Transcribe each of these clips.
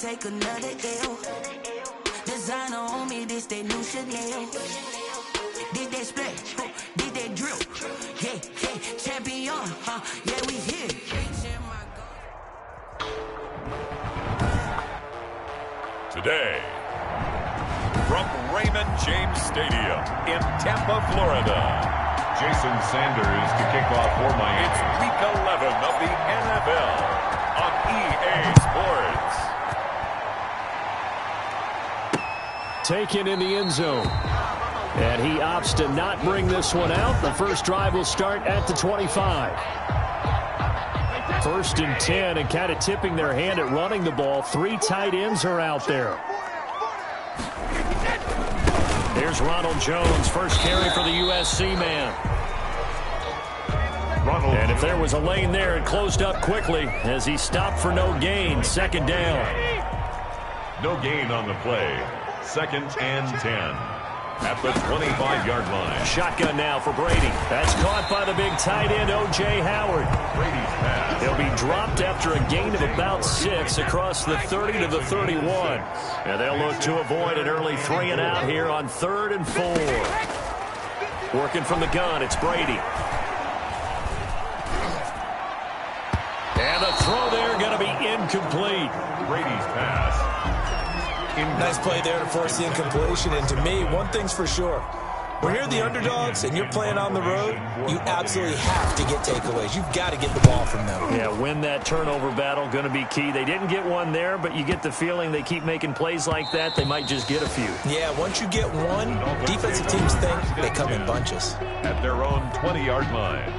take another L. Designer on me, this they new Chanel. Did they splash? Did they drill? Yeah, yeah, champion, yeah, we here. Today, from Raymond James Stadium in Tampa, Florida, Jason Sanders to kick off for Miami. It's Week 11 of the NFL on EA Sports. Taken in the end zone. And he opts to not bring this one out. The first drive will start at the 25. 1st and 10, and kind of tipping their hand at running the ball. 3 tight ends are out there. Here's Ronald Jones, first carry for the USC man. And if there was a lane there, it closed up quickly as he stopped for no gain. 2nd down. No gain on the play. 2nd and 10. At the 25-yard line. Shotgun now for Brady. That's caught by the big tight end, O.J. Howard. Brady's pass. He'll be dropped after a gain of about 6 across the 30 to the 31. And they'll look to avoid an early 3 and out here on 3rd and 4. Working from the gun, it's Brady. And the throw there going to be incomplete. Brady's pass. Nice play there to force the incompletion. And to me, one thing's for sure. When you're the underdogs and you're playing on the road, you absolutely have to get takeaways. You've got to get the ball from them. Yeah, win that turnover battle, going to be key. They didn't get one there, but you get the feeling they keep making plays like that, they might just get a few. Yeah, once you get one, defensive teams think they come in bunches. At their own 20-yard line.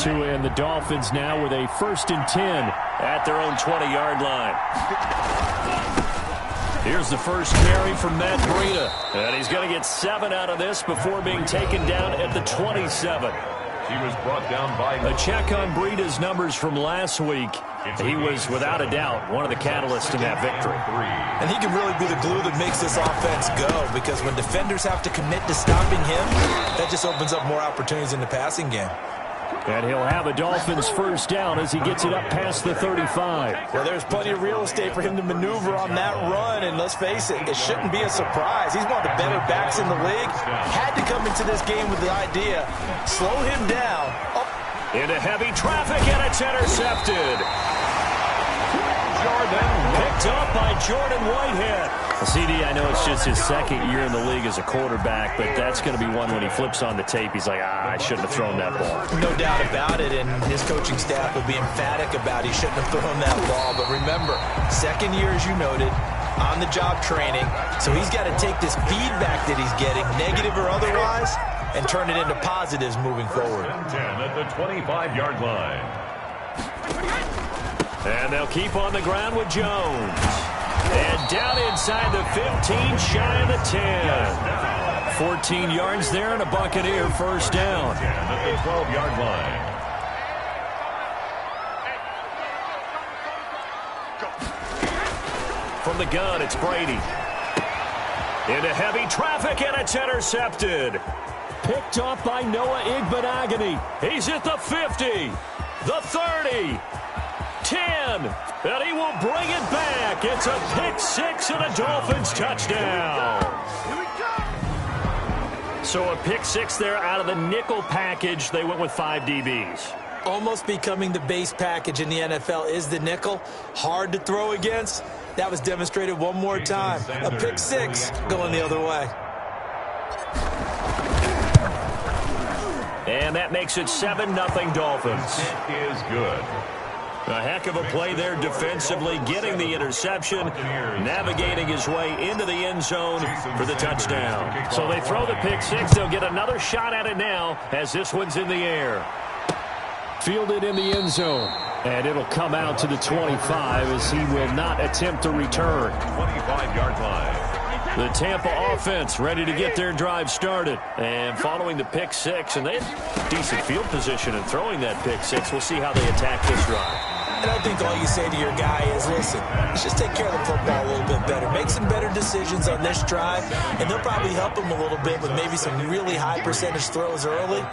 And the Dolphins now with a 1st and 10 at their own 20-yard line. Here's the first carry from Matt Breida. And he's going to get 7 out of this before being taken down at the 27. He was brought down by... A check on Breida's numbers from last week. He was, without a doubt, one of the catalysts in that victory. And he can really be the glue that makes this offense go, because when defenders have to commit to stopping him, that just opens up more opportunities in the passing game. And he'll have a Dolphins first down as he gets it up past the 35. Well, there's plenty of real estate for him to maneuver on that run, and let's face it, it shouldn't be a surprise. He's one of the better backs in the league. Had to come into this game with the idea, slow him down. Into heavy traffic, and it's intercepted. Picked up by Jordan Whitehead. CD, I know it's just his 2nd year in the league as a quarterback, but that's going to be one when he flips on the tape. He's like, I shouldn't have thrown that ball. No doubt about it, and his coaching staff will be emphatic about he shouldn't have thrown that ball. But remember, 2nd year, as you noted, on-the-job training, so he's got to take this feedback that he's getting, negative or otherwise, and turn it into positives moving forward. 10 at the 25-yard line. And they'll keep on the ground with Jones. And down inside the 15, shy of the 10. 14 yards there and a Buccaneer first down. 10 at the 12-yard line. From the gun, it's Brady. Into heavy traffic, and it's intercepted. Picked off by Noah Igbenogany. He's at the 50, the 30, 10, and he will bring it back. It's a pick 6 and a Dolphins touchdown. So a pick 6 there out of the nickel package. They went with 5 DBs. Almost becoming the base package in the NFL is the nickel. Hard to throw against. That was demonstrated one more time. A pick 6 going the other way. And that makes it 7-0 Dolphins. It is good. A heck of a play there defensively, getting the interception, navigating his way into the end zone for the touchdown. So they throw the pick 6. They'll get another shot at it now as this one's in the air. Fielded in the end zone. And it'll come out to the 25 as he will not attempt to return. 25-yard line. The Tampa offense ready to get their drive started. And following the pick 6, and they have decent field position in throwing that pick 6. We'll see how they attack this drive. And I think all you say to your guy is, listen, let's just take care of the football a little bit better. Make some better decisions on this drive, and they'll probably help him a little bit with maybe some really high percentage throws early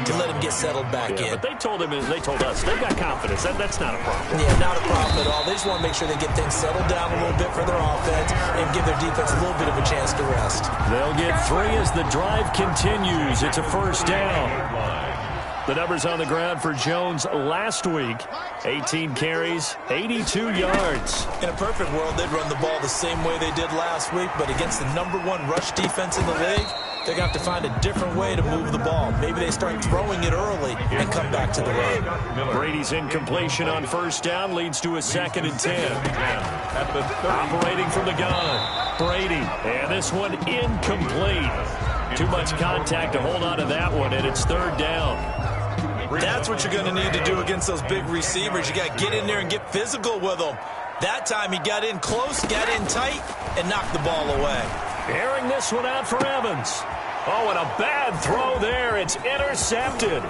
to let him get settled back in. But they told us, they've got confidence. That's not a problem. Yeah, not a problem at all. They just want to make sure they get things settled down a little bit for their offense and give their defense a little bit of a chance to rest. They'll get 3 as the drive continues. It's a first down. The numbers on the ground for Jones last week, 18 carries, 82 yards. In a perfect world, they'd run the ball the same way they did last week, but against the #1 rush defense in the league, they're going to have to find a different way to move the ball. Maybe they start throwing it early and come back to the run. Brady's incompletion on first down leads to a 2nd and 10. Operating from the gun, Brady, and this one incomplete. Too much contact to hold on to that one, and it's 3rd down. That's what you're going to need to do against those big receivers. You got to get in there and get physical with them. That time he got in close, got in tight, and knocked the ball away. Airing this one out for Evans. Oh, and a bad throw there. It's intercepted.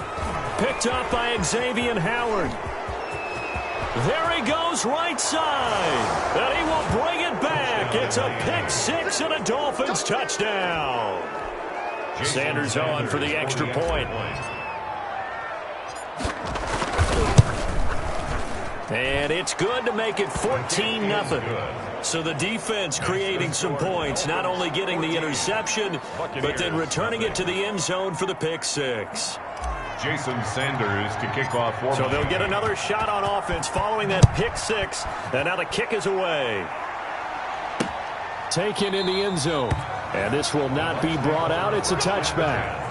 Picked up by Xavier Howard. There he goes right side. And he will bring it back. It's a pick 6 and a Dolphins touchdown. Sanders on for the extra point. And it's good to make it 14-0. So the defense creating some points, not only getting the interception, but then returning it to the end zone for the pick 6. Jason Sanders to kick off. So they'll get another shot on offense following that pick 6. And now the kick is away. Taken in the end zone. And this will not be brought out. It's a touchback.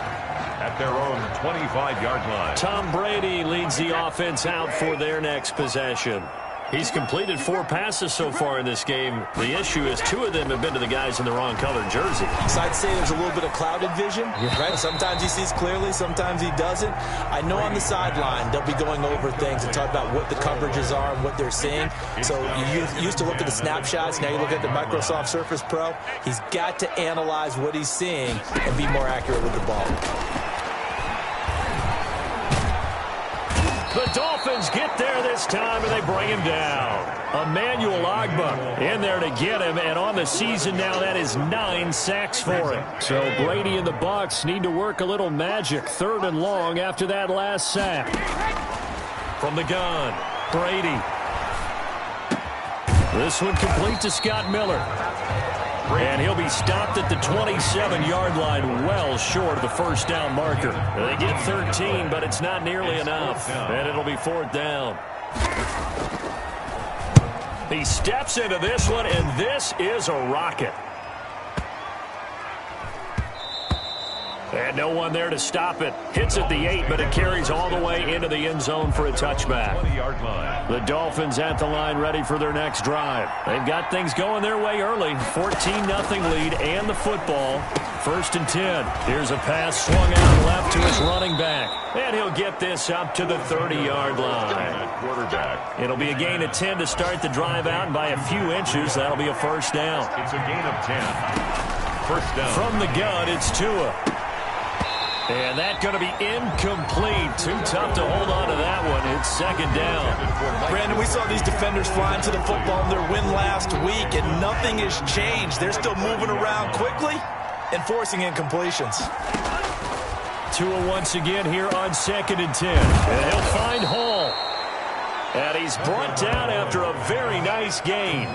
At their own 25-yard line. Tom Brady leads the offense out for their next possession. He's completed 4 passes so far in this game. The issue is 2 of them have been to the guys in the wrong colored jersey. So I'd say there's a little bit of clouded vision, right? Sometimes he sees clearly, sometimes he doesn't. I know on the sideline they'll be going over things and talk about what the coverages are and what they're seeing. So you used to look at the snapshots. Now you look at the Microsoft Surface Pro. He's got to analyze what he's seeing and be more accurate with the ball. The Dolphins get there this time, and they bring him down. Emmanuel Ogbah in there to get him, and on the season now, that is 9 sacks for him. So Brady and the Bucs need to work a little magic. 3rd and long after that last sack. From the gun, Brady. This one complete to Scott Miller. And he'll be stopped at the 27-yard line, well short of the first down marker. They get 13, but it's not nearly enough. And it'll be 4th down. He steps into this one, and this is a rocket. And no one there to stop it. Hits at the 8, but it carries all the way into the end zone for a touchback. 20-yard line. The Dolphins at the line ready for their next drive. They've got things going their way early. 14-0 lead and the football. 1st and 10. Here's a pass swung out left to his running back. And he'll get this up to the 30-yard line. Quarterback. It'll be a gain of 10 to start the drive out, and by a few inches, that'll be a first down. It's a gain of 10. First down. From the gun, it's Tua. And that's going to be incomplete. Too tough to hold on to that one. It's 2nd down. Brandon, we saw these defenders flying to the football in their win last week, and nothing has changed. They're still moving around quickly and forcing incompletions. Tua once again here on 2nd and 10. And he'll find Hall. And he's brought down after a very nice gain.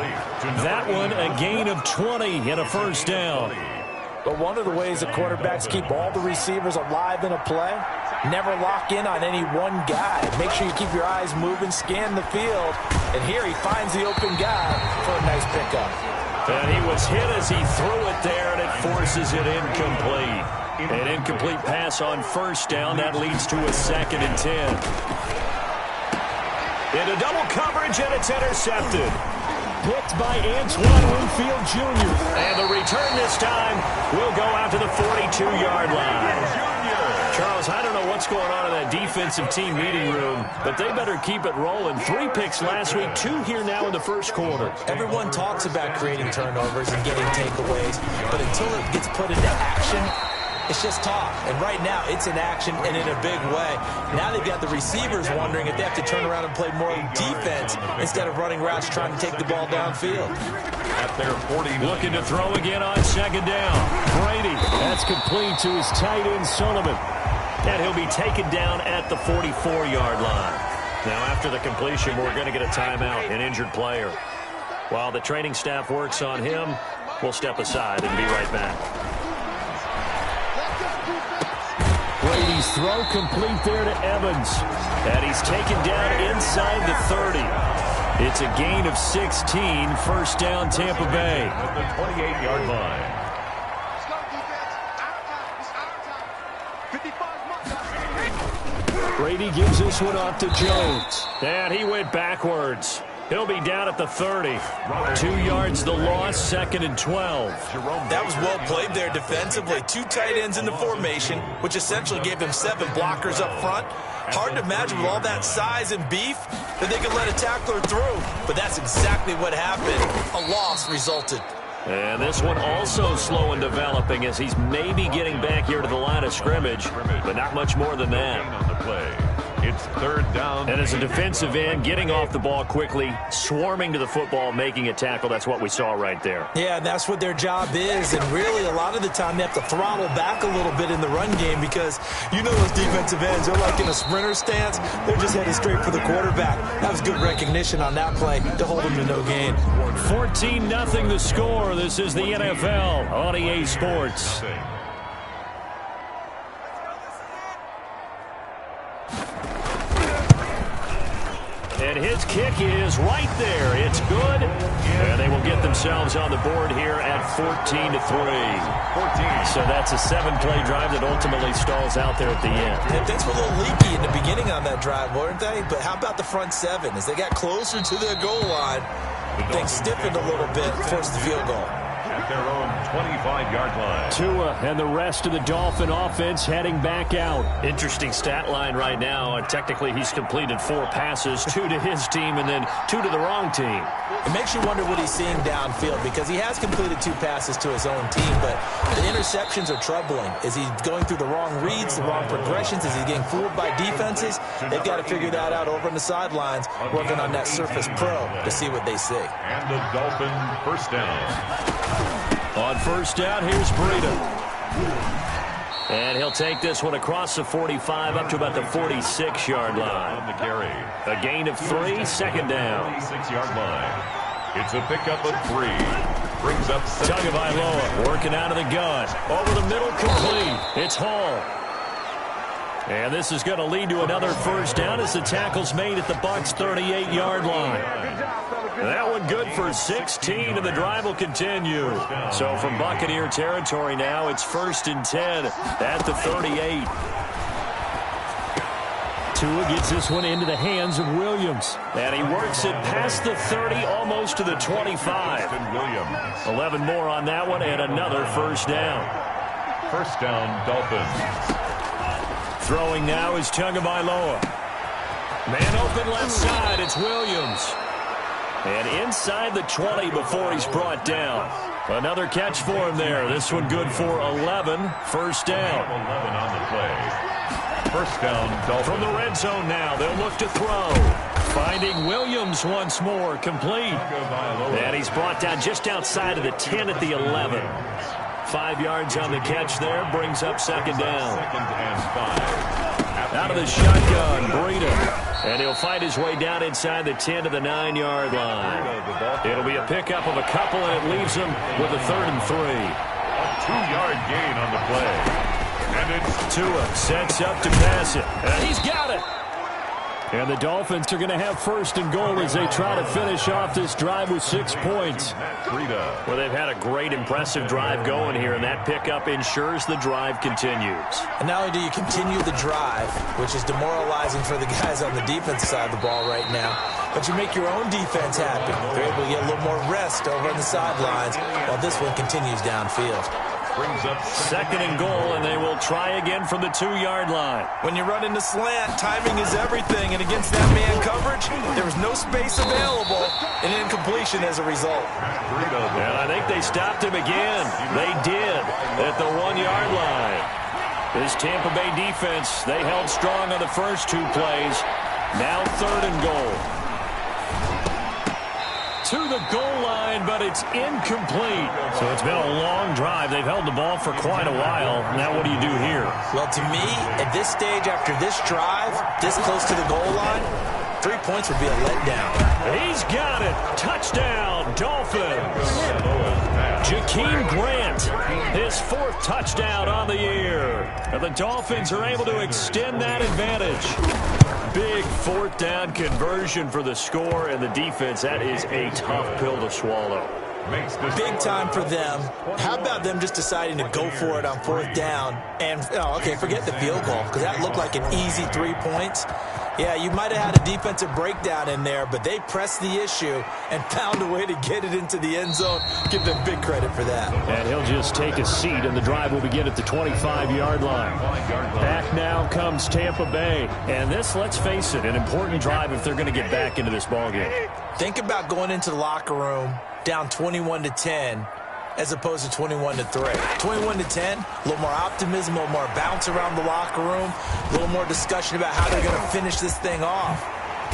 That one a gain of 20 and a first down. But one of the ways that quarterbacks keep all the receivers alive in a play, never lock in on any one guy. Make sure you keep your eyes moving, scan the field. And here he finds the open guy for a nice pickup. And he was hit as he threw it there, and it forces it incomplete. An incomplete pass on first down. That leads to a 2nd and 10. Into double coverage, and it's intercepted. Picked by Antoine Winfield Jr. And the return this time will go out to the 42-yard line. Charles, I don't know what's going on in that defensive team meeting room, but they better keep it rolling. 3 picks last week, 2 here now in the first quarter. Everyone talks about creating turnovers and getting takeaways, but until it gets put into action, It's just talk. And right now, it's in action and in a big way. Now they've got the receivers wondering if they have to turn around and play more defense instead of running routes trying to take the ball downfield. At their 40, looking to throw again on second down. Brady, that's complete to his tight end, Sullivan. And he'll be taken down at the 44-yard line. Now, after the completion, we're going to get a timeout, an injured player. While the training staff works on him, we'll step aside and be right back. Brady's throw complete there to Evans. And he's taken down inside the 30. It's a gain of 16, first down Tampa Bay. At the 28-yard line. Brady gives this one off to Jones. And he went backwards. He'll be down at the 30. 2 yards the loss, second and 12. That was well played there defensively. 2 tight ends in the formation, which essentially gave him 7 blockers up front. Hard to imagine with all that size and beef that they could let a tackler through. But that's exactly what happened. A loss resulted. And this one also slow in developing as he's maybe getting back here to the line of scrimmage, but not much more than that. On the play. It's third down. And as a defensive end, getting off the ball quickly, swarming to the football, making a tackle, that's what we saw right there. Yeah, that's what their job is. And really, a lot of the time, they have to throttle back a little bit in the run game because you know those defensive ends, they're like in a sprinter stance. They're just headed straight for the quarterback. That was good recognition on that play to hold them to no gain. 14-0 the score. This is the NFL on EA Sports. And his kick is right there. It's good. And they will get themselves on the board here at 14-3. 14. So that's a 7-play drive that ultimately stalls out there at the end. And things were a little leaky in the beginning on that drive, weren't they? But how about the front 7? As they got closer to their goal line, things stiffened a little bit, forced the field goal. At their own 25-yard line. Tua and the rest of the Dolphin offense heading back out. Interesting stat line right now. Technically, he's completed 4 passes, 2 to his team and then 2 to the wrong team. It makes you wonder what he's seeing downfield because he has completed 2 passes to his own team, but the interceptions are troubling. Is he going through the wrong reads, the wrong progressions? Is he getting fooled by defenses? They've got to figure that out over on the sidelines, working on that Surface Pro to see what they see. And the Dolphin first down. On first down, here's Breida. And he'll take this one across the 45 up to about the 46-yard line. On the carry. A gain of 3, second down. 46-yard line. It's a pickup of 3. Brings up Tagovailoa working out of the gun. Over the middle, complete. It's Hall. And this is going to lead to another first down as the tackle's made at the Bucs' 38-yard line. That one good for 16, and the drive will continue. So from Buccaneer territory now, it's 1st and 10 at the 38. Tua gets this one into the hands of Williams. And he works it past the 30, almost to the 25. 11 more on that one, and another first down. First down, Dolphins. Throwing now is Tagovailoa. Man open left side, it's Williams. And inside the 20 before he's brought down. Another catch for him there. This one good for 11. First down. 11 on the play. First down, Dolphins. From the red zone now, they'll look to throw. Finding Williams once more, complete. And he's brought down just outside of the 10 at the 11. 5 yards on the catch there, brings up second down. Second and 5. Out of the shotgun, Breida. And he'll fight his way down inside the 10 to the 9-yard line. It'll be a pickup of a couple, and it leaves him with a 3rd and 3. A 2-yard gain on the play. And it's Tua sets up to pass it. And he's got it. And the Dolphins are going to have 1st and goal as they try to finish off this drive with 6 points. Well, they've had a great, impressive drive going here, and that pickup ensures the drive continues. And not only do you continue the drive, which is demoralizing for the guys on the defense side of the ball right now, but you make your own defense happy. They're able to get a little more rest over on the sidelines while this one continues downfield. brings up second and goal, and they will try again from the 2-yard line. When you run into slant, timing is everything, and against that man coverage, there was no space available, and incompletion as a result. And I think they stopped him again. They did at the 1-yard line. This Tampa Bay defense, they held strong on the first 2 plays. Now third and goal. To the goal line, but it's incomplete. So it's been a long drive. They've held the ball for quite a while. Now what do you do here? Well, to me, at this stage, after this drive, this close to the goal line, 3 points would be a letdown. He's got it. Touchdown, Dolphins. Jakeem Grant, his 4th touchdown on the year. And the Dolphins are able to extend that advantage. Big 4th down conversion for the score, and the defense, that is a tough pill to swallow. Big time for them. How about them just deciding to go for it on 4th down? And, okay, forget the field goal, because that looked like an easy 3 points. Yeah, you might have had a defensive breakdown in there, but they pressed the issue and found a way to get it into the end zone. Give them big credit for that. And he'll just take a seat, and the drive will begin at the 25-yard line. Back now comes Tampa Bay. And this, let's face it, an important drive if they're going to get back into this ballgame. Think about going into the locker room down 21-10 as opposed to 21-3. 21-10, a little more optimism, a little more bounce around the locker room, a little more discussion about how they're going to finish this thing off.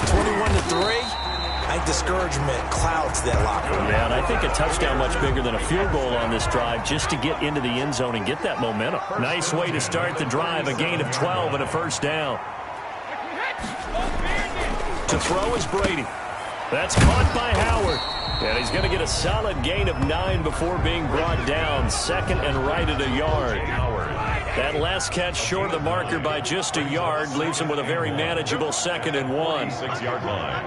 21-3, I think discouragement clouds that locker room. Yeah, and I think a touchdown much bigger than a field goal on this drive just to get into the end zone and get that momentum. Nice way to start the drive, a gain of 12 and a first down. To throw is Brady. That's caught by Howard. And he's going to get a solid gain of 9 before being brought down. Second and right at a yard. That last catch short of the marker by just a yard leaves him with a very manageable 2nd and 1. 6-yard line.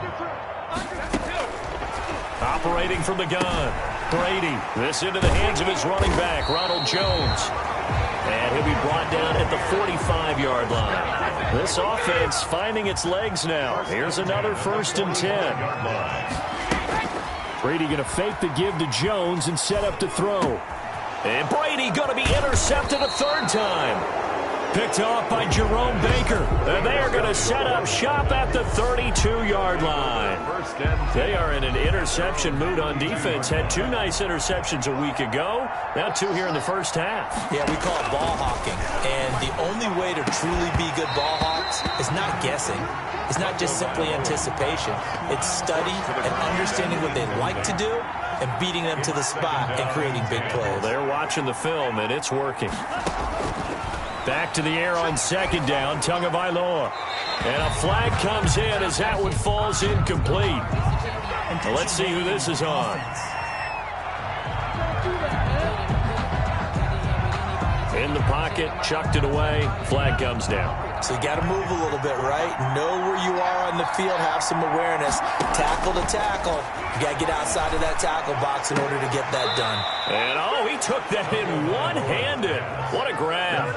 Operating from the gun, Brady. This into the hands of his running back, Ronald Jones. And he'll be brought down at the 45-yard line. This offense finding its legs now. Here's another 1st and 10. Brady going to fake the give to Jones and set up to throw. And Brady going to be intercepted a 3rd time. Picked off by Jerome Baker. And they are going to set up shop at the 32-yard line. They are in an interception mood on defense. Had 2 nice interceptions a week ago. Now 2 here in the first half. Yeah, we call it ball hawking. And the only way to truly be good ball hawks is not guessing. It's not just simply anticipation. It's study and understanding what they like to do and beating them to the spot and creating big plays. Well, they're watching the film, and it's working. Back to the air on 2nd down, Tagovailoa. And a flag comes in as that one falls incomplete. Well, let's see who this is on. In the pocket, chucked it away, flag comes down. So you got to move a little bit, right? Know where you are on the field, have some awareness. Tackle to tackle. You got to get outside of that tackle box in order to get that done. And, he took that in one-handed. What a grab.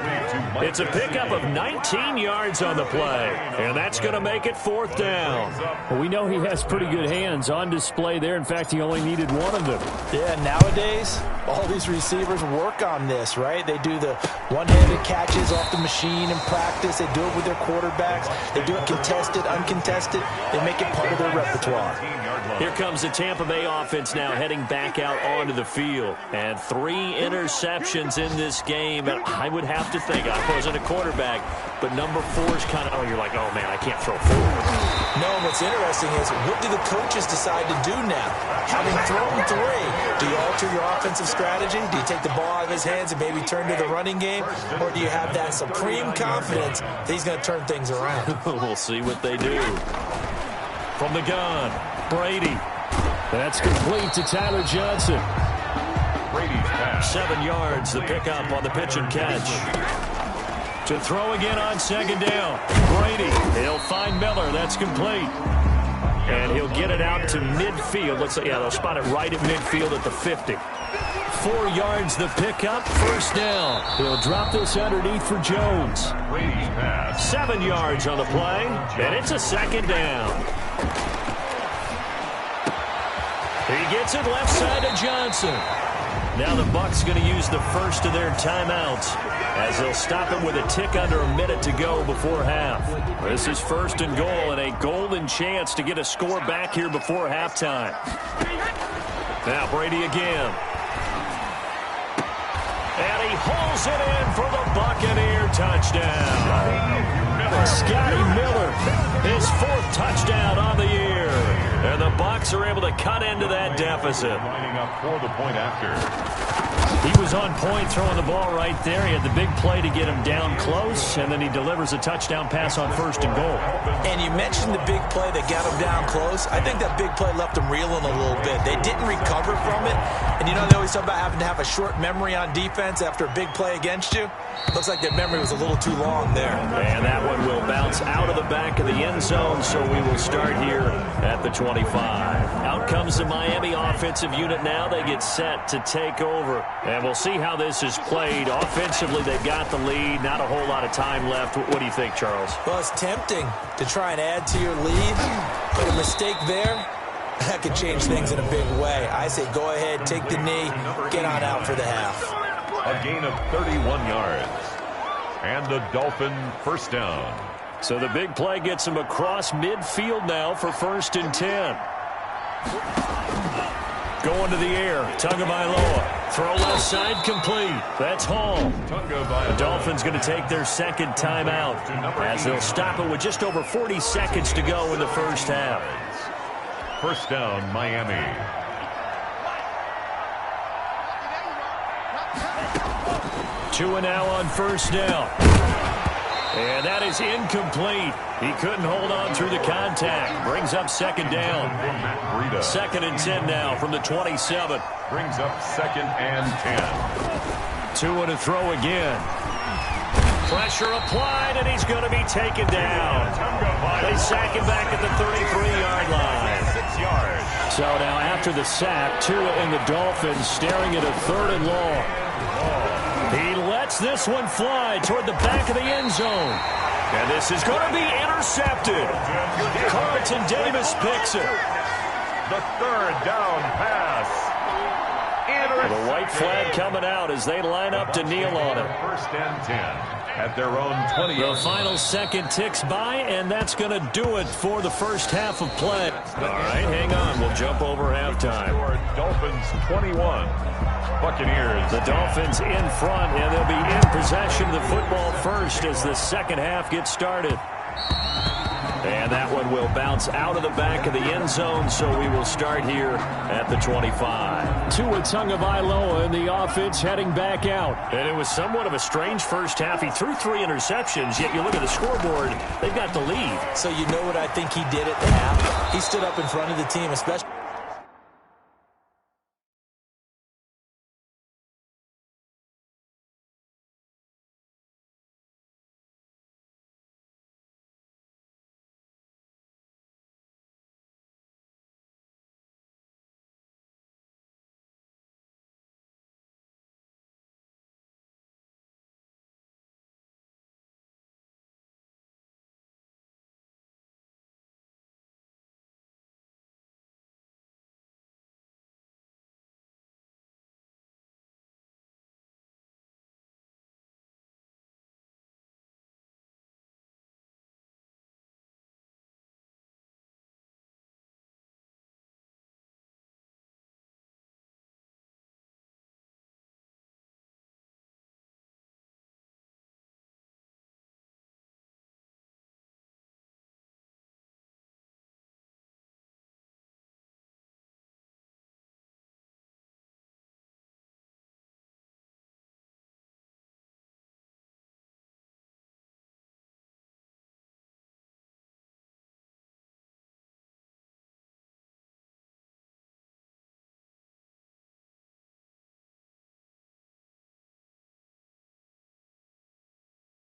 It's a pickup of 19 yards on the play, and that's going to make it 4th down. Well, we know he has pretty good hands on display there. In fact, he only needed one of them. Yeah, nowadays, all these receivers work on this, right? They do the one-handed catches off the machine in practice. They do it with their quarterbacks. They do it contested, uncontested. They make it part of their repertoire. Here comes the Tampa Bay offense now heading back out onto the field. And 3 interceptions in this game. And I would have to think, I wasn't a quarterback, but number 4 is kind of, you're like, oh, man, I can't throw 4. No, what's interesting is what do the coaches decide to do now? Having thrown 3, do you alter your offensive strategy? Do you take the ball out of his hands and maybe turn to the running game? Or do you have that supreme confidence that he's going to turn things around? We'll see what they do. From the gun, Brady. That's complete to Tyler Johnson. Brady's pass. 7 yards, the pickup on the pitch and catch. To throw again on 2nd down. Brady, he'll find Miller. That's complete. And he'll get it out to midfield. Looks like, they'll spot it right at midfield at the 50. 4 yards the pickup, 1st down. He'll drop this underneath for Jones. Brady's pass. 7 yards on the play, and it's a 2nd down. He gets it left side to Johnson. Now the Bucs going to use the first of their timeouts as they'll stop it with a tick under a minute to go before half. This is 1st and goal and a golden chance to get a score back here before halftime. Now Brady again. And he holds it in for the Buccaneer touchdown. Scotty Miller, his 4th touchdown on the year. And the Bucs are able to cut into that deficit. Lining up for the point after. He was on point throwing the ball right there. He had the big play to get him down close, and then he delivers a touchdown pass on 1st and goal. And you mentioned the big play that got him down close. I think that big play left him reeling a little bit. They didn't recover from it. And you know they always talk about having to have a short memory on defense after a big play against you. Looks like their memory was a little too long there. And that one will bounce out of the back of the end zone, so we will start here at the 25. Out comes the Miami offensive unit now. They get set to take over. And we'll see how this is played. Offensively, they've got the lead. Not a whole lot of time left. What do you think, Charles? Well, it's tempting to try and add to your lead, but a mistake there, that could change things in a big way. I say go ahead, take the knee, get on out for the half. A gain of 31 yards. And the Dolphin 1st down. So the big play gets him across midfield now for 1st and 10. Going to the air, Tagovailoa. Throw left side complete. That's Hall. The Dolphins going to take their 2nd timeout as they'll stop it with just over 40 seconds to go in the 1st half. 1st down, Miami. 2 now on 1st down. And that is incomplete. He couldn't hold on through the contact. Brings up 2nd down. 2nd and 10 now from the 27. Brings up 2nd and 10. 2 to throw again. Pressure applied, and he's going to be taken down. They sack him back at the 33-yard line. 6 yards. So now after the sack, Tua and the Dolphins staring at a 3rd and long. He lets this one fly toward the back of the end zone. And this is going to be intercepted. Carlton Davis picks it. The 3rd down pass. The white flag coming out as they line up to kneel on it. 1st and 10 at their own 20. The final second ticks by, and that's going to do it for the 1st half of play. All right, hang on. We'll jump over halftime. Dolphins 21. Buccaneers. The Dolphins in front, and they'll be in possession of the football first as the 2nd half gets started. And that one will bounce out of the back of the end zone, so we will start here at the 25. Tua Tagovailoa in the offense heading back out. And it was somewhat of a strange 1st half. He threw 3 interceptions, yet you look at the scoreboard, they've got the lead. So you know what I think he did at the half? He stood up in front of the team, especially.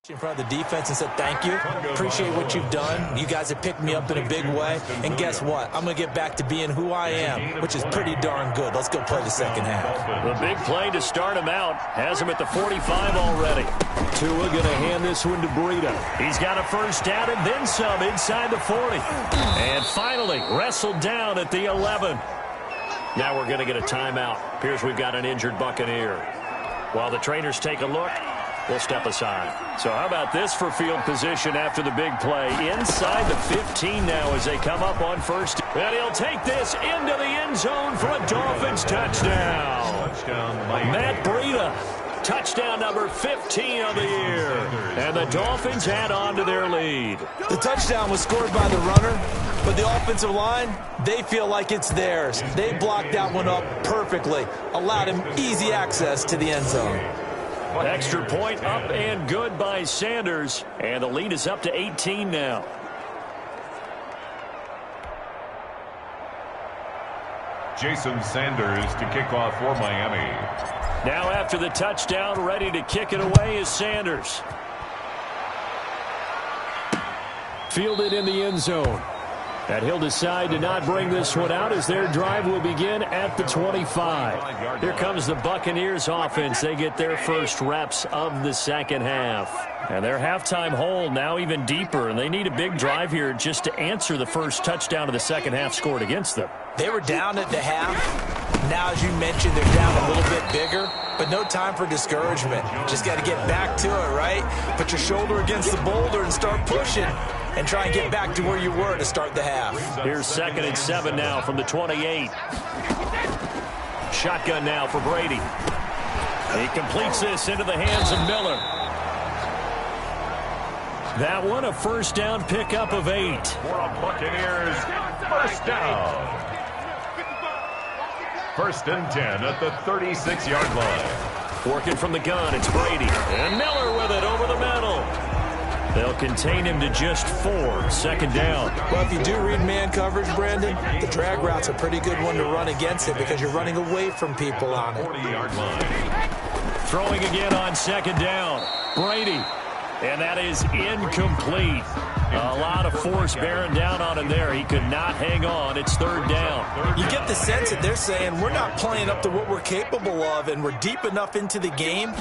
in front of the defense and said, thank you, appreciate what you've done. You guys have picked me up in a big way. And guess what? I'm going to get back to being who I am, which is pretty darn good. Let's go play the second half. The big play to start him out has him at the 45 already. Tua going to hand this one to Breida. He's got a first down and then some inside the 40. And finally wrestled down at the 11. Now we're going to get a timeout. Appears we've got an injured Buccaneer. While the trainers take a look, we'll step aside. So how about this for field position after the big play? Inside the 15 now as they come up on first. And he'll take this into the end zone for a Dolphins touchdown. Matt Breida. Touchdown number 15 of the year. And the Dolphins add on to their lead. The touchdown was scored by the runner, but the offensive line, they feel like it's theirs. They blocked that one up perfectly, allowed him easy access to the end zone. Extra point up and good by Sanders. And the lead is up to 18 now. Jason Sanders to kick off for Miami. Now after the touchdown, ready to kick it away is Sanders. Fielded in the end zone. And he'll decide to not bring this one out as their drive will begin at the 25. Here comes the Buccaneers offense. They get their first reps of the second half. And their halftime hole now even deeper, and they need a big drive here just to answer the first touchdown of the second half scored against them. They were down at the half. Now, as you mentioned, they're down a little bit bigger, but no time for discouragement. Just got to get back to it, right? Put your shoulder against the boulder and start pushing and try and get back to where you were to start the half. Here's 2nd and 7 now from the 28. Shotgun now for Brady. He completes this into the hands of Miller. That one a first down pickup of 8. For a Buccaneers first down. 1st and 10 at the 36-yard line. Working from the gun, it's Brady. And Miller with it over the middle. They'll contain him to just 4. 2nd down. Well, if you do read man coverage, Brandon, the drag route's a pretty good one to run against it because you're running away from people on it. 40-yard line. Throwing again on 2nd down. Brady. And that is incomplete. A lot of force bearing down on him there. He could not hang on. It's 3rd down. You get the sense that they're saying we're not playing up to what we're capable of, and we're deep enough into the game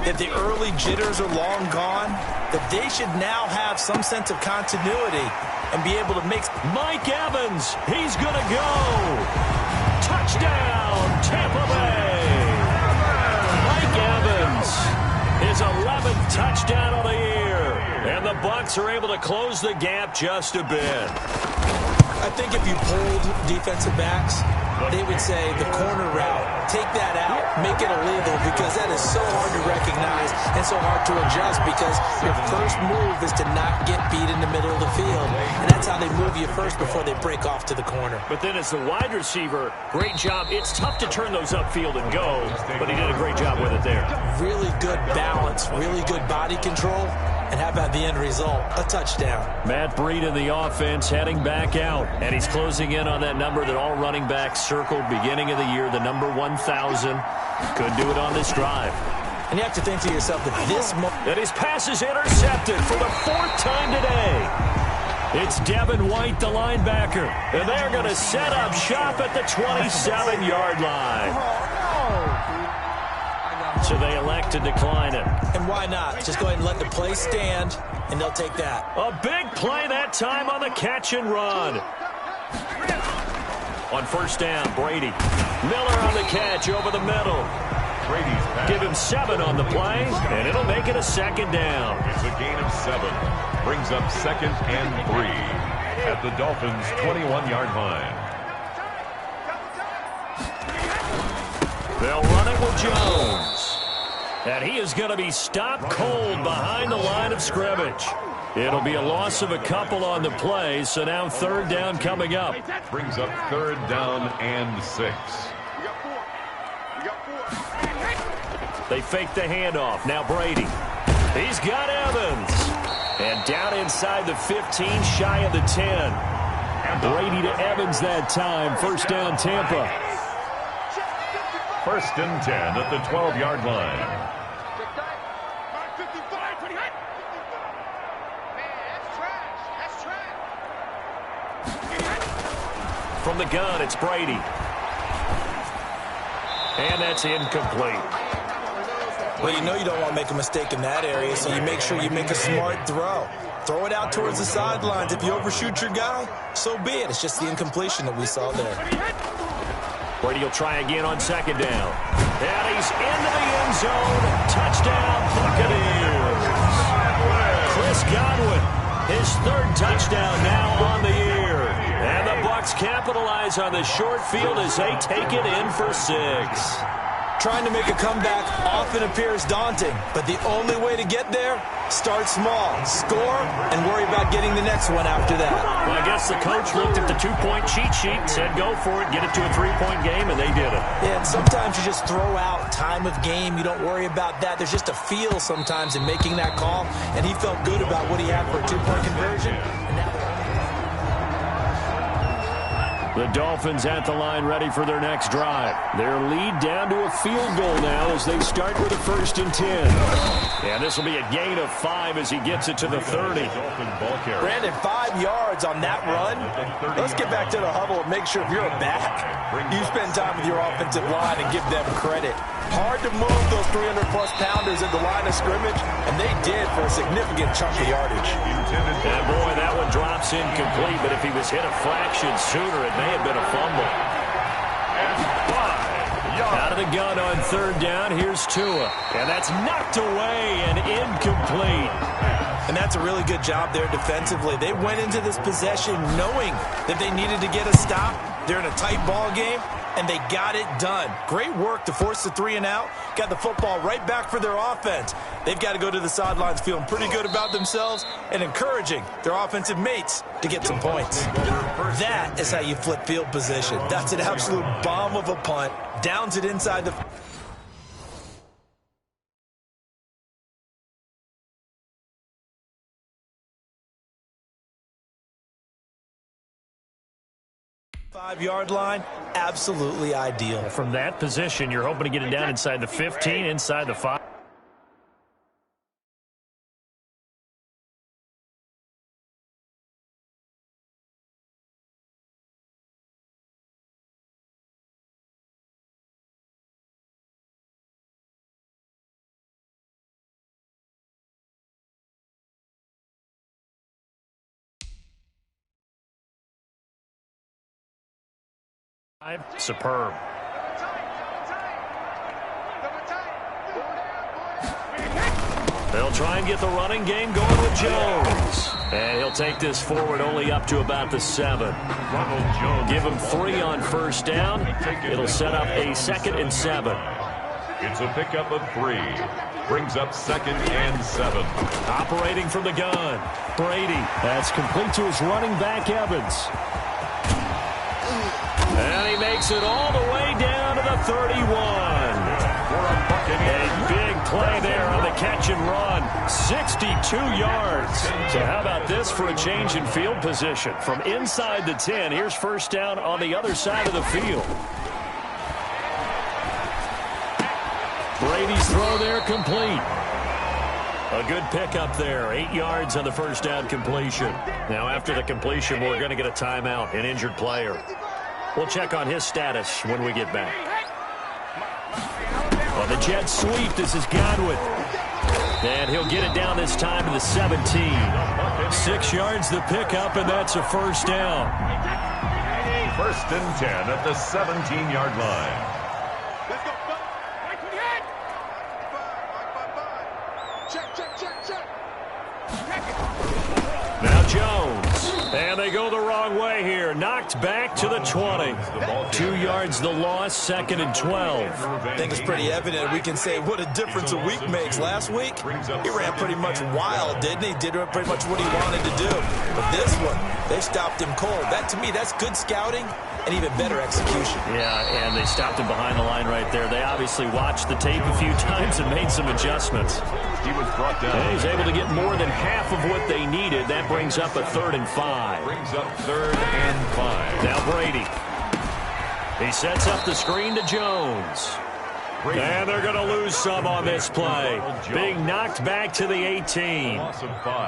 that the early jitters are long gone, that they should now have some sense of continuity and be able to make. Mike Evans, he's going to go. Touchdown, Tampa Bay. Mike Evans, his 11th touchdown of the year. And the Bucs are able to close the gap just a bit. I think if you polled defensive backs, they would say the corner route, take that out, make it illegal, because that is so hard to recognize and so hard to adjust because your first move is to not get beat in the middle of the field. And that's how they move you first before they break off to the corner. But then as the wide receiver, great job. It's tough to turn those upfield and go, but he did a great job with it there. Really good balance, really good body control. And how about the end result? A touchdown. Matt Breida in the offense heading back out. And he's closing in on that number that all running backs circled beginning of the year, the number 1,000. Could do it on this drive. And you have to think to yourself that this moment. And his pass is intercepted for the 4th time today. It's Devin White, the linebacker. And they're going to set up shop at the 27-yard line. So they elect to decline it. And why not? Just go ahead and let the play stand, and they'll take that. A big play that time on the catch and run. On 1st down, Brady. Miller on the catch over the middle. Brady's pass. Give him 7 on the play, and it'll make it a 2nd down. It's a gain of 7. Brings up 2nd and 3 at the Dolphins' 21-yard line. They'll run it with Jones. And he is going to be stopped cold behind the line of scrimmage. It'll be a loss of a couple on the play, so now 3rd down coming up. Brings up 3rd down and 6. They fake the handoff. Now Brady. He's got Evans. And down inside the 15, shy of the 10. Brady to Evans that time. 1st down, Tampa. 1st and 10 at the 12-yard line. From the gun, it's Brady. And that's incomplete. Well, you know you don't want to make a mistake in that area, so you make sure you make a smart throw. Throw it out towards the sidelines. If you overshoot your guy, so be it. It's just the incompletion that we saw there. Brady will try again on second down. And he's into the end zone. Touchdown, Buccaneers. Chris Godwin, his third touchdown now on the year. And the Bucs capitalize on the short field as they take it in for 6. Trying to make a comeback often appears daunting, but the only way to get there, start small, score, and worry about getting the next one after that. Well, I guess the coach looked at the 2-point cheat sheet and said, go for it, get it to a 3-point game, and they did it. Yeah, and sometimes you just throw out time of game. You don't worry about that. There's just a feel sometimes in making that call, and he felt good about what he had for a 2-point conversion. And now the Dolphins at the line ready for their next drive. Their lead down to a field goal now as they start with a 1st and 10. And this will be a gain of 5 as he gets it to the 30. Brandon, 5 yards on that run. Let's get back to the huddle and make sure if you're a back, you spend time with your offensive line and give them credit. Hard to move those 300-plus pounders at the line of scrimmage, and they did for a significant chunk of yardage. And boy, that one drops incomplete, but if he was hit a fraction sooner, it may have been a fumble. Out of the gun on 3rd down, here's Tua. And that's knocked away and incomplete. And that's a really good job there defensively. They went into this possession knowing that they needed to get a stop. They're in a tight ball game, and they got it done. Great work to force the 3 and out. Got the football right back for their offense. They've got to go to the sidelines feeling pretty good about themselves and encouraging their offensive mates to get some points. That is how you flip field position. That's an absolute bomb of a punt. Downs it inside the 5-yard line. Absolutely ideal. From that position, you're hoping to get it down inside the 15, inside the 5. Superb. They'll try and get the running game going with Jones. And he'll take this forward only up to about the 7. Give him 3 on 1st down. It'll set up a 2nd and 7. It's a pickup of 3. Brings up 2nd and 7. Operating from the gun. Brady. That's complete to his running back, Evans. And he makes it all the way down to the 31. A big play there on the catch and run. 62 yards. So how about this for a change in field position? From inside the 10, here's 1st down on the other side of the field. Brady's throw there complete. A good pickup there. 8 yards on the 1st down completion. Now after the completion, we're going to get a timeout, an injured player. We'll check on his status when we get back. On the jet sweep, this is Godwin. And he'll get it down this time to the 17. 6 yards the pickup, and that's a 1st down. 1st and 10 at the 17-yard line. Now Jones. And they go the wrong way here. Knocked back to the 20. 2 yards the loss, 2nd and 12. I think it's pretty evident. We can say what a difference a week makes. Last week, he ran pretty much wild, didn't he? Did pretty much what he wanted to do. But this one, they stopped him cold. That, to me, that's good scouting and even better execution. Yeah, and they stopped him behind the line right there. They obviously watched the tape a few times and made some adjustments. He was brought down. And he's able to get more than half of what they needed. That brings up a 3rd and 5. Brings up 3rd and 5. Now Brady. He sets up the screen to Jones. And they're going to lose some on this play. Being knocked back to the 18.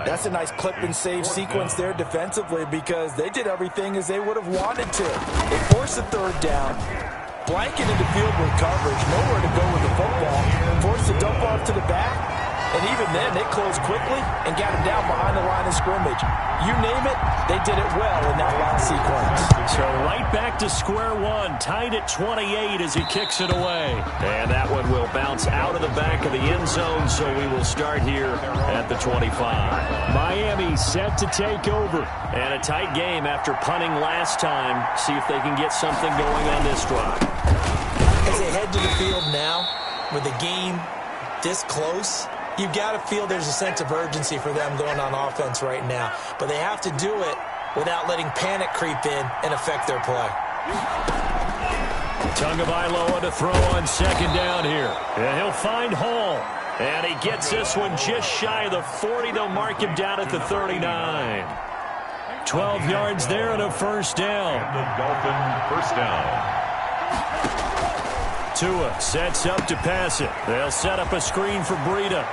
That's a nice clip and save sequence there defensively because they did everything as they would have wanted to. They forced the 3rd down, blanket into field with coverage, nowhere to go with the football, forced the dump off to the back, And even then, they closed quickly and got him down behind the line of scrimmage. You name it, they did it well in that last sequence. So right back to square one, tied at 28 as he kicks it away. And that one will bounce out of the back of the end zone, so we will start here at the 25. Miami set to take over. And a tight game after punting last time. See if they can get something going on this drive. As they head to the field now, with the game this close, you've got to feel there's a sense of urgency for them going on offense right now. But they have to do it without letting panic creep in and affect their play. Tagovailoa to throw on second down here. And he'll find Hall. And he gets this one just shy of the 40. They'll mark him down at the 39. 12 yards there and a first down. And the Dolphin first down. Tua sets up to pass it. They'll set up a screen for Breida.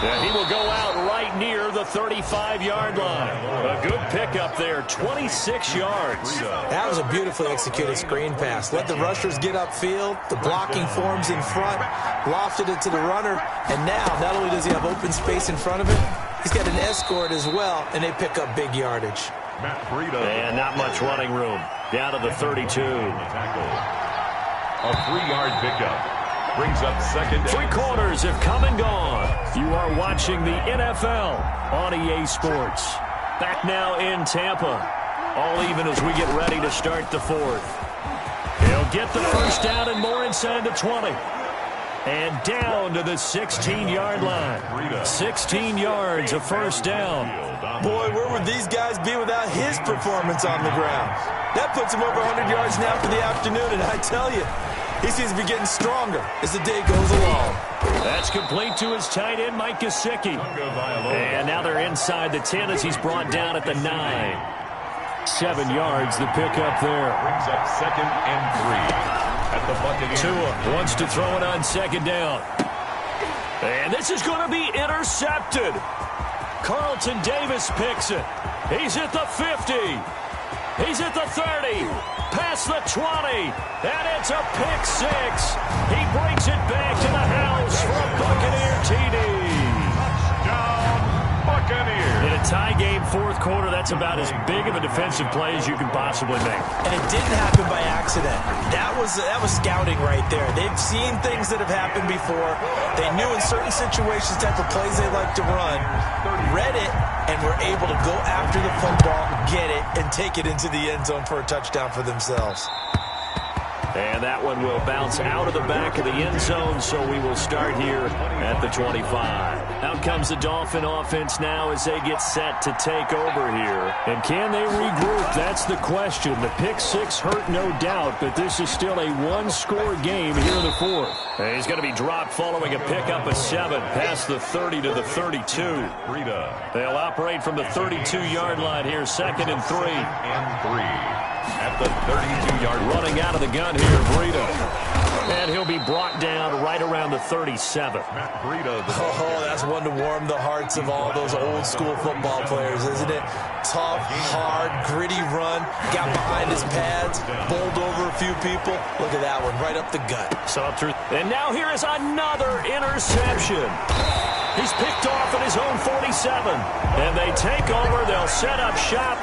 And he will go out right near the 35-yard line. A good pickup there, 26 yards. That was a beautifully executed screen pass. Let the rushers get upfield. The blocking forms in front. Lofted it to the runner. And now, not only does he have open space in front of him, he's got an escort as well, and they pick up big yardage. And not much running room. Down to the 32. A 3-yard pickup. Brings up second. 3 quarters have come and gone. You are watching the NFL on EA Sports. Back now in Tampa. All even as we get ready to start the fourth. He'll get the first down and more inside the 20. And down to the 16-yard line. 16 yards, a first down. Boy, where would these guys be without his performance on the ground? That puts him over 100 yards now for the afternoon, and I tell you, he seems to be getting stronger as the day goes along. That's complete to his tight end, Mike Gesicki. And now they're inside the 10 as he's brought down at the 9. 7 yards, the pickup there. Brings up second and 3. At the Buccaneers. Tua wants to throw it on second down. And this is going to be intercepted. Carlton Davis picks it. He's at the 50. He's at the 30. Past the 20. And it's a pick 6. He brings it back to the house for a Buccaneer TD. Touchdown, Buccaneers. In a tie game, fourth quarter, that's about as big of a defensive play as you can possibly make. And it didn't happen by accident. That was scouting right there. They've seen things that have happened before. They knew in certain situations type of plays they like to run, read it, and were able to go after the football, get it, and take it into the end zone for a touchdown for themselves. And that one will bounce out of the back of the end zone, so we will start here at the 25. Out comes the Dolphin offense now as they get set to take over here. And can they regroup? That's the question. The pick 6 hurt, no doubt, but this is still a one-score game here in the fourth. And he's going to be dropped following a pickup of 7 past the 30 to the 32. They'll operate from the 32-yard line here, second and 3. At the 32-yard running out of the gun here, Breida. And he'll be brought down right around the 37. Oh, that's one to warm the hearts of all those old-school football players, isn't it? Tough, hard, gritty run. Got behind his pads, bowled over a few people. Look at that one, right up the gut. And now here is another interception. He's picked off at his own 47. And they take over. They'll set up shop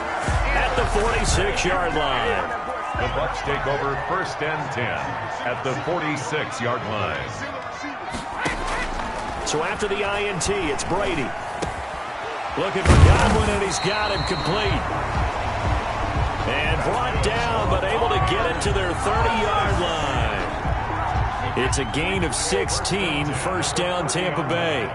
at the 46-yard line. The Bucs take over first and 10 at the 46-yard line. So after the INT, it's Brady. Looking for Godwin, and he's got him complete. And brought down, but able to get it to their 30-yard line. It's a gain of 16, first down Tampa Bay.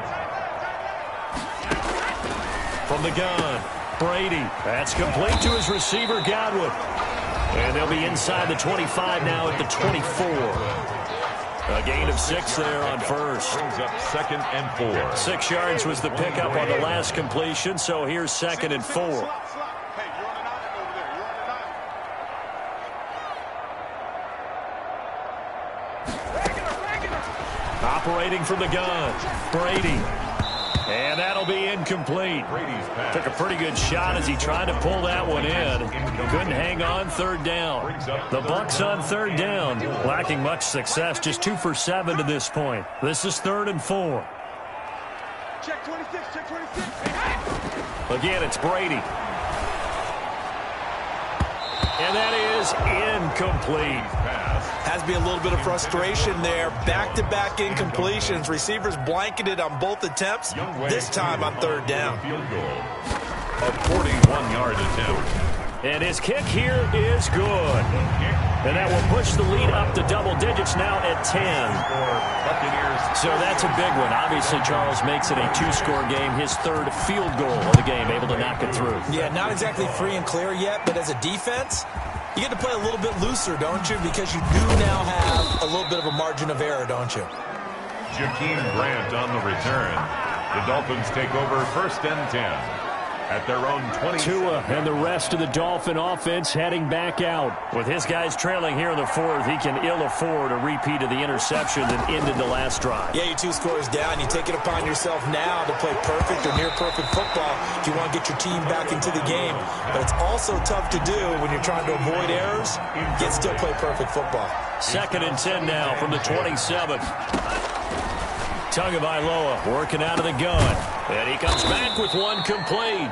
From the gun, Brady. That's complete to his receiver, Godwin. And they'll be inside the 25 now at the 24. A gain of 6 there on first. Brings up second and 4. 6 yards was the pickup on the last completion, so here's second and 4. Operating from the gun, Brady. And that'll be incomplete. Took a pretty good shot as he tried to pull that one in. Couldn't hang on, third down. The Bucs on third down, lacking much success, just 2 for 7 to this point. This is 3rd and 4. Check 26, check 26. Again, it's Brady. And that is incomplete. Has to be a little bit of frustration there. Back-to-back incompletions. Receivers blanketed on both attempts, this time on third down. Field goal. A 41-yard attempt. And his kick here is good. And that will push the lead up to double digits now at 10. So that's a big one. Obviously, Charles makes it a two-score game. His third field goal of the game, able to knock it through. Yeah, not exactly free and clear yet, but as a defense, you get to play a little bit looser, don't you? Because you do now have a little bit of a margin of error, don't you? Jakeem Grant on the return. The Dolphins take over 1st and 10. At their own 20. Tua and the rest of the Dolphin offense heading back out. With his guys trailing here in the fourth, he can ill afford a repeat of the interception that ended the last drive. Yeah, you're 2 scores down. You take it upon yourself now to play perfect or near-perfect football if you want to get your team back into the game. But it's also tough to do when you're trying to avoid errors, yet still play perfect football. 2nd and 10 now from the 27th. Tagovailoa working out of the gun. And he comes back with one complete.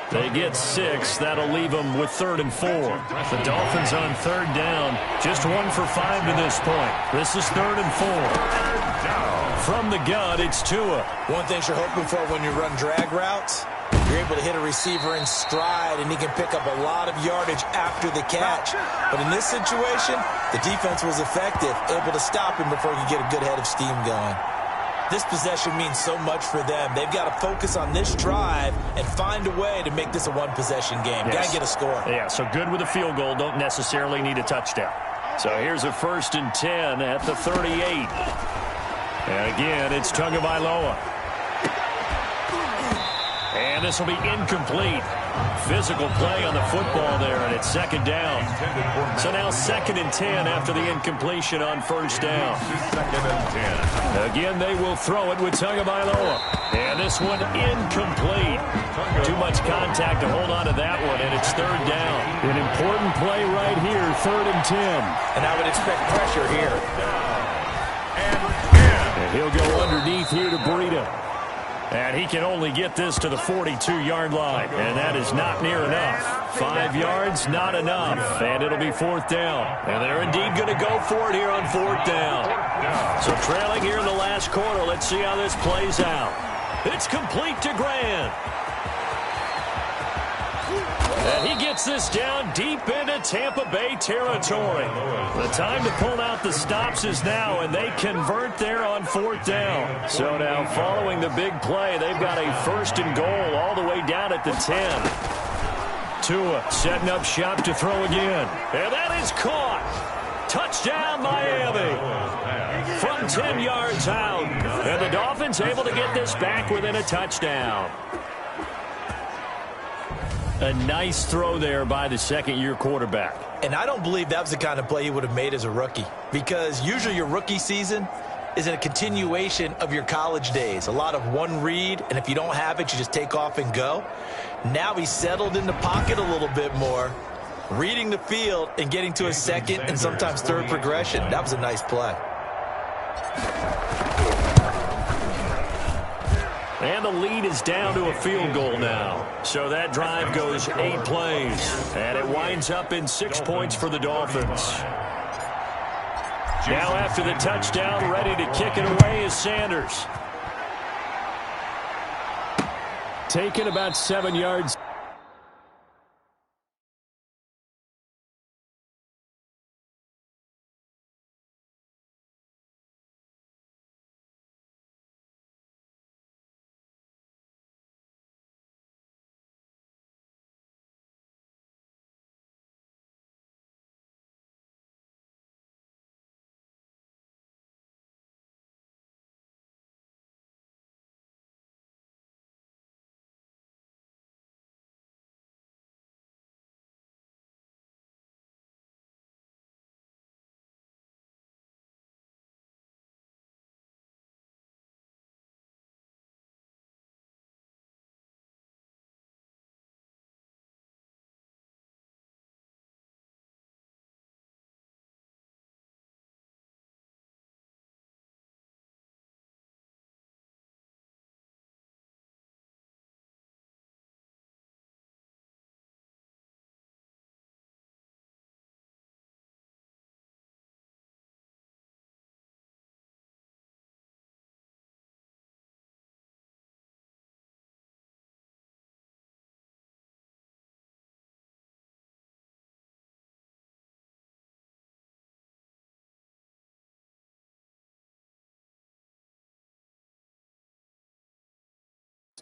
They get 6. That'll leave them with 3rd and 4. The Dolphins on 3rd down. Just 1 for 5 to this point. This is 3rd and 4. From the gun, it's Tua. One thing you're hoping for when you run drag routes, you're able to hit a receiver in stride, and he can pick up a lot of yardage after the catch. But in this situation, the defense was effective, able to stop him before he could get a good head of steam going. This possession means so much for them. They've got to focus on this drive and find a way to make this a one-possession game. Yes. Got to get a score. Yeah, so good with a field goal. Don't necessarily need a touchdown. So here's a 1st and 10 at the 38. And again, it's Tagovailoa. And this will be incomplete. Physical play on the football there, and it's 2nd down. So now 2nd and 10 after the incompletion on 1st down. 2nd and 10. Again, they will throw it with Tagovailoa. And this one incomplete. Too much contact to hold on to that one, and it's 3rd down. An important play right here, 3rd and 10. And I would expect pressure here. And he'll go underneath here to Breida. And he can only get this to the 42-yard line. And that is not near enough. 5 yards, not enough. And it'll be 4th down. And they're indeed going to go for it here on 4th down. So trailing here in the last quarter. Let's see how this plays out. It's complete to Grant. And he gets this down deep into Tampa Bay territory. The time to pull out the stops is now, and they convert there on 4th down. So now following the big play, they've got a 1st and goal all the way down at the 10. Tua setting up shop to throw again. And that is caught. Touchdown, Miami. From 10 yards out. And the Dolphins able to get this back within a touchdown. A nice throw there by the 2nd-year quarterback. And I don't believe that was the kind of play he would have made as a rookie, because usually your rookie season is a continuation of your college days. A lot of one read, and if you don't have it, you just take off and go. Now he's settled in the pocket a little bit more, reading the field and getting to a 2nd and sometimes 3rd progression. That was a nice play. And the lead is down to a field goal now. So that drive goes 8 plays. And it winds up in 6 points for the Dolphins. Now after the touchdown, ready to kick it away is Sanders. Taking about 7 yards.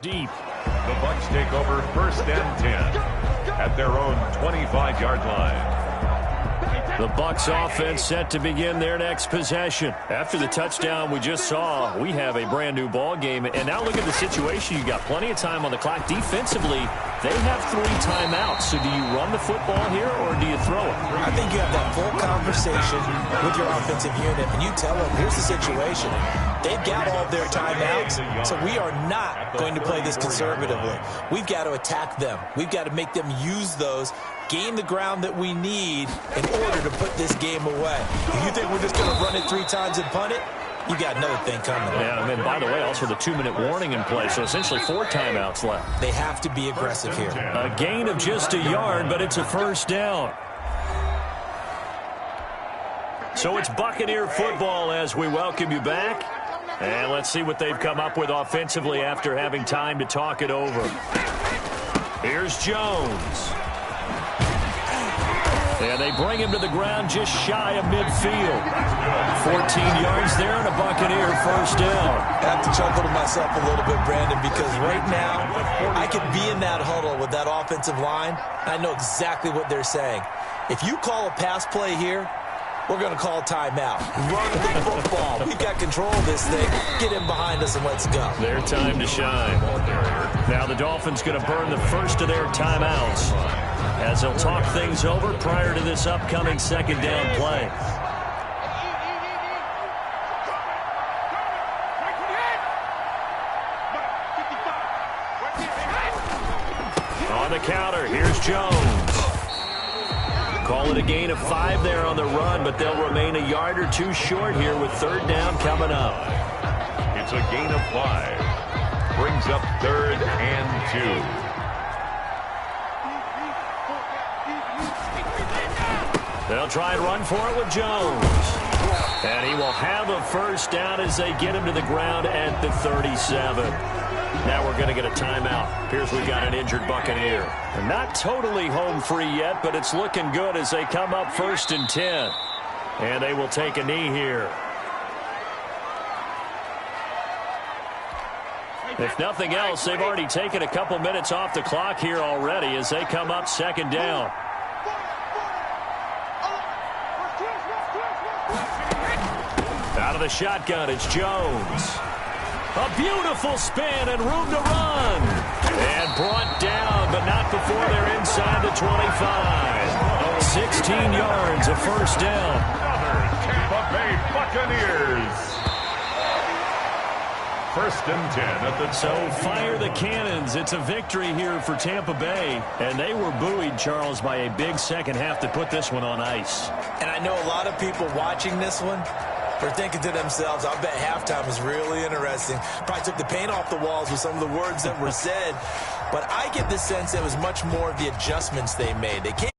Deep. The Bucs take over 1st and 10 at their own 25-yard line. The Bucs offense set to begin their next possession. After the touchdown we just saw, we have a brand new ball game. And now look at the situation. You got plenty of time on the clock. Defensively, they have 3 timeouts. So do you run the football here or do you throw it? I think you have that full conversation with your offensive unit, and you tell them, here's the situation. They've got all of their timeouts, so we are not going to play this conservatively. We've got to attack them. We've got to make them use those, gain the ground that we need in order to put this game away. If you think we're just going to run it 3 times and punt it, you got another thing coming. Yeah, and then, by the way, also the 2-minute warning in play, so essentially 4 timeouts left. They have to be aggressive here. A gain of just a yard, but it's a 1st down. So it's Buccaneer football as we welcome you back. And let's see what they've come up with offensively after having time to talk it over. Here's Jones. And they bring him to the ground just shy of midfield. 14 yards there and a Buccaneer 1st down. I have to chuckle to myself a little bit, Brandon, because right now I could be in that huddle with that offensive line. I know exactly what they're saying. If you call a pass play here, we're going to call timeout. Run the football. We've got control of this thing. Get in behind us and let's go. Their time to shine. Now the Dolphins going to burn the first of their timeouts as they'll talk things over prior to this upcoming 2nd down play. On the counter, here's Jones. Call it a gain of 5 there on the run, but they'll remain a yard or 2 short here with 3rd down coming up. It's a gain of 5. Brings up 3rd and 2. They'll try and run for it with Jones. And he will have a 1st down as they get him to the ground at the 37. Now we're going to get a timeout. Appears we've got an injured Buccaneer. They're not totally home free yet, but it's looking good as they come up 1st and 10. And they will take a knee here. If nothing else, they've already taken a couple minutes off the clock here already as they come up 2nd down. Out of the shotgun, it's Jones. A beautiful spin and room to run. And brought down, but not before they're inside the 25. 16 yards, a 1st down. Another Tampa Bay Buccaneers. 1st and 10 at the So fire the cannons. It's a victory here for Tampa Bay. And they were buoyed, Charles, by a big second half to put this one on ice. And I know a lot of people watching this one are thinking to themselves, I bet halftime was really interesting. Probably took the paint off the walls with some of the words that were said. But I get the sense it was much more of the adjustments they made. They came